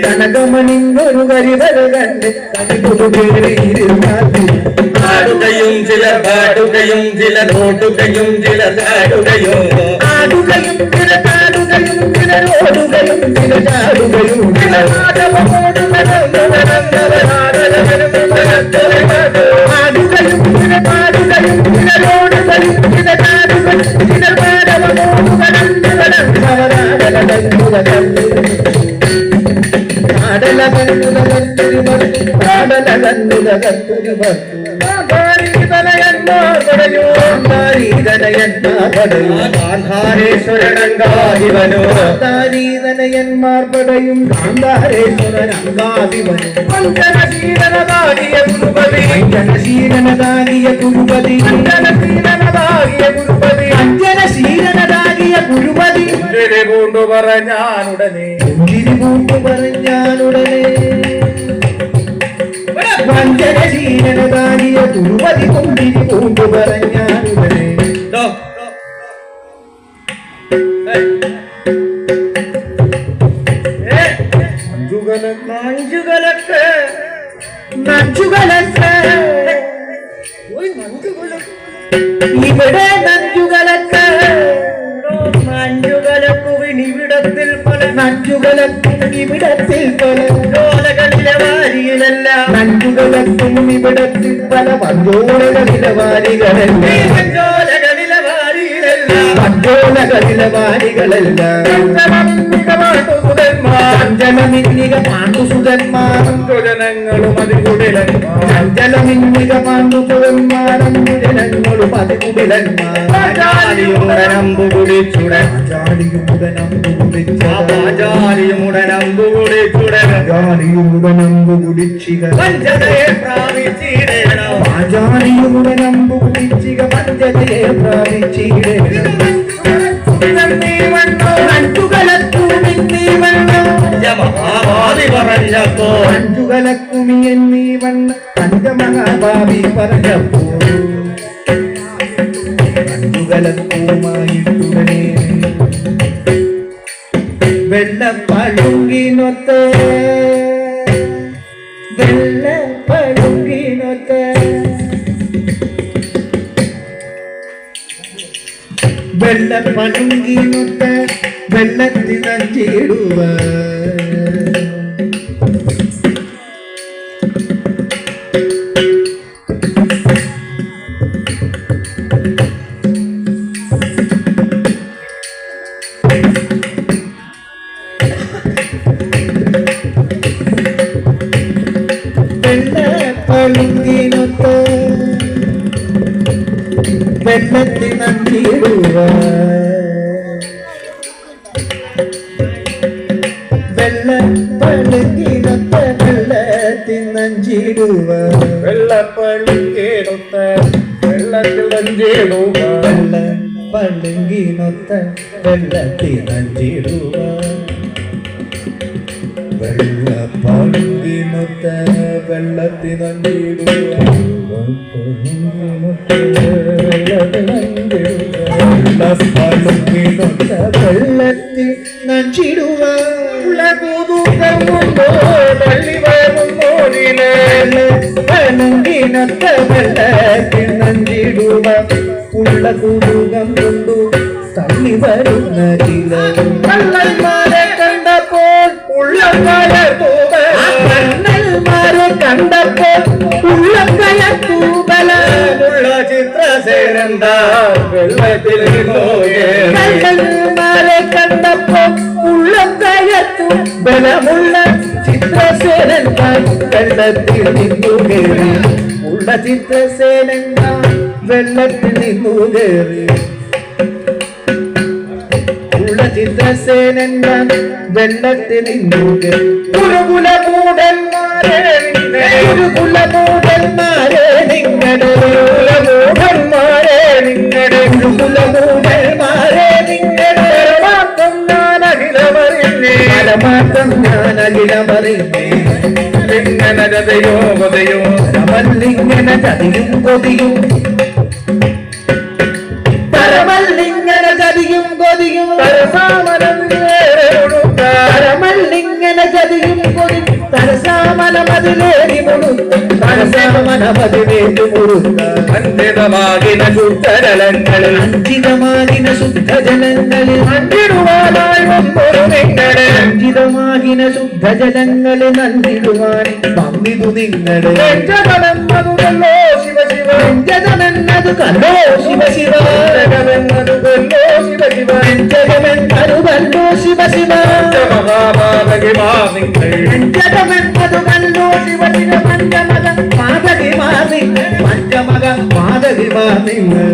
കനകമണിന്നൊരു വരിവര കണ്ട് ആടുകയും ചിലർ പാടുകയും ചിലർ ഓടുകയും ചിലർ ചാടുകയോ ആടുകയും ചില ചാടുകയും ചിലർ ഓടുകയും ചില ചാടുകയും ചിലർ ആടുകയും ചില പാടുകയും ചിലരോടുകയും ചില ചാടുകയും ചിലർ ാരേശ്വരനങ്കാതിവനും ഗാന്ധാരേശ്വരനങ്കാതിവനും അഞ്ജനശീലനദാകിയ ഗുരുപതി അഞ്ജനശീലനദാകിയ ഗുരുപതി പൂണ്ടു പറഞ്ഞാനുടനെ വഞ്ചനശീലനദാകിയ ഗുരുപതി കുന്തിരി പൂണ്ടു പറഞ്ഞാനുടനെ ഇവിടെ നഞ്ചുകലക്ക് നഞ്ചുകലക്കുവിനിവിടത്തിൽ പല നഞ്ചുകലക്കും ഇവിടത്തിൽ പല ജോലകളിലെ വാരിയിലല്ല നഞ്ചുകലക്കും ഇവിടത്തിൽ പല പഞ്ചോലകളിലെ വാരികളല്ല പഞ്ചോലകളിലെ വാരിയിലല്ല പഞ്ചോലകളിലെ വാരികളല്ല ചഞ്ചലമിന്നിക പാണ്ഡുസുതന്മാരും ജനങ്ങളും അതികുടിലന്മാർ ചഞ്ചലമിന്നിക പാണ്ഡുസുതന്മാരും ജനങ്ങളും അതികുടിലന്മാരമ്പു കുടിച്ചുടൻ ആചാരിയുമുടനമ്പു കുടിച്ചിക പഞ്ചതയെ പ്രാപിച്ചിടണം ആചാരിയുമുടനമ്പു കുടിച്ചിക പഞ്ചതയെ പ്രാപിച്ചിടണം മഹാഭാവി പറഞ്ഞപ്പോ അഞ്ചുകലക്കുമി എന്നീ വണ്ണ പഞ്ചമഹാഭാവി പറഞ്ഞപ്പോ അഞ്ചുകലക്കുമായിട്ടുടനെ വെള്ളപ്പഴുങ്കിനൊത്ത് വെള്ളപ്പഴുങ്കിനൊത്ത് വെള്ളത്തിനഞ്ചിടുക വെള്ളപ്പഴുങ്കിനൊത്ത് വെള്ളത്തിനഞ്ചിടുക വെള്ളപ്പഴുങ്കിനൊത്ത വെള്ളത്തിനഞ്ചിടുക വെള്ളപ്പഴുങ്കിനൊത്ത വെള്ളത്തിനഞ്ചിടുക വെള്ളപ്പഴുങ്കിനൊത്ത വെള്ളത്തിനഞ്ചിടുക വെള്ളപ്പഴുങ്കിനൊത്ത വെള്ളത്തിനഞ്ചിടുക വെള്ളത്തിനഞ്ചിടുക പഴുങ്കിനൊത്ത വെള്ളത്തിനഞ്ചിടുക ഉള്ള കുടുകം കൊണ്ടു തള്ളി വരുന്ന കള്ളന്മാരെ കണ്ടപ്പോൾ കണ്ണന്മാരെ കണ്ടപ്പോൾ ഉള്ള ചിത്രസേനന്ത വെള്ളത്തിൽ കള്ളന്മാരെ കണ്ടപ്പോൾ ഉള്ളക്കയത്തു ബലമുള്ള ചിത്രസേനന്ത വെള്ളത്തിൽ നിന്നു കയറി ഉള്ള ചിത്രസേനന്ത വെള്ളത്തിൽ നിന്നു കയറി ഉള്ള ചിത്രസേനന്ത വെള്ളത്തിൽ നിന്നു കയറി കുലകൂടന്മാരെ നിങ്ങളുടെ മാറ്റം ഞാൻ അഖിലമറിഞ്ഞേ ലിംഗനജതയോ കൊതയോ പരമല്ലിംഗന ചതിയും കൊതിയും പരമല്ലിംഗന ചതിയും കൊതിയും തരമല്ലിങ്ങനെ ചതിയും പൊതി തരസാമലമതിലേടി മുഴുത്ത തരസാമലമതിലേടി മുഴുത്ത അഞ്ചിതമാകിന ശുദ്ധജലങ്ങളിൽ അഞ്ചിതമാകിന ശുദ്ധജലങ്ങളിൽ അഞ്ചിടുവാനായി വന്നൊരു നിങ്ങളെ അഞ്ചിതമാകിന ശുദ്ധജലങ്ങളിൽ നന്ദിടുവാൻ വന്നിതു നിങ്ങളെ നെഞ്ചകമെന്നതുകല്ലോ ശിവ ശിവ നെഞ്ചകമെന്നതു കല്ലോ ശിവ ശിവ നെഞ്ചകമെന്നതുകല്ലോ ശിവ ശിവ നെഞ്ചകമെന്നതു കല്ലോ ശിവ ശിവ പഞ്ചമഹാപാതകിമാ നിങ്ങൾ നെഞ്ചകമെന്നതു കല്ലോ ശിവ ശിവ പഞ്ചമക പാതകിമാ നിങ്ങൾ പഞ്ചമക പാതകിമാ നിങ്ങൾ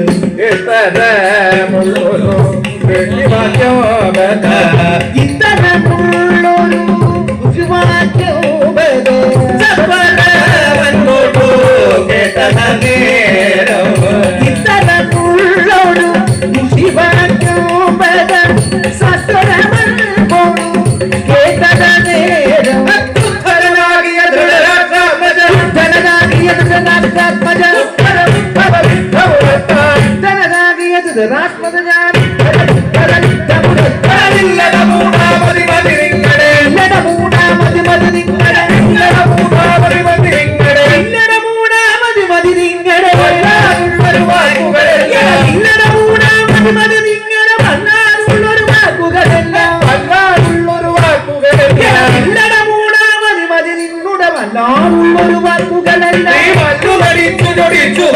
ഇത്തരമുള്ളൊരു വെള്ളിവാക്യോപത ഇത്തരമുള്ളൊരു ശിവാക്യോപത സഫലവന്നോട്ടു കേട്ടനേരം ഇത്തരമുള്ളൊരു ശിവാക്യോപത സത്വരമോ കേട്ടന നേരം ധരനാകിയ ദൃഢരാത്മജ ധനനാകിയ ധനനാത്മജ ധനനാകിയ ധനരാത്മജ മൂടാമതി മതി നിങ്ങളെ മൂടാമതി മതി നിങ്ങളെ മൂടാമതി മതി നിങ്ങളെ ഇല്ലട മൂടാമതി മതി നിങ്ങളെ ഒരു വാക്കുകളല്ല ഇല്ലട മൂടാമതി മതി നിങ്ങളെ വന്നാറുള്ളൊരു വാക്കുകളെല്ലാം അല്ലാതുള്ളൊരു വാക്കുകളല്ല ഇല്ലട മൂടാമതി മതി നിങ്ങളുടെ വന്നാറുള്ളൊരു വാക്കുകളെല്ലാം നീ മല്ലു നടിച്ചു ജൊടിച്ചു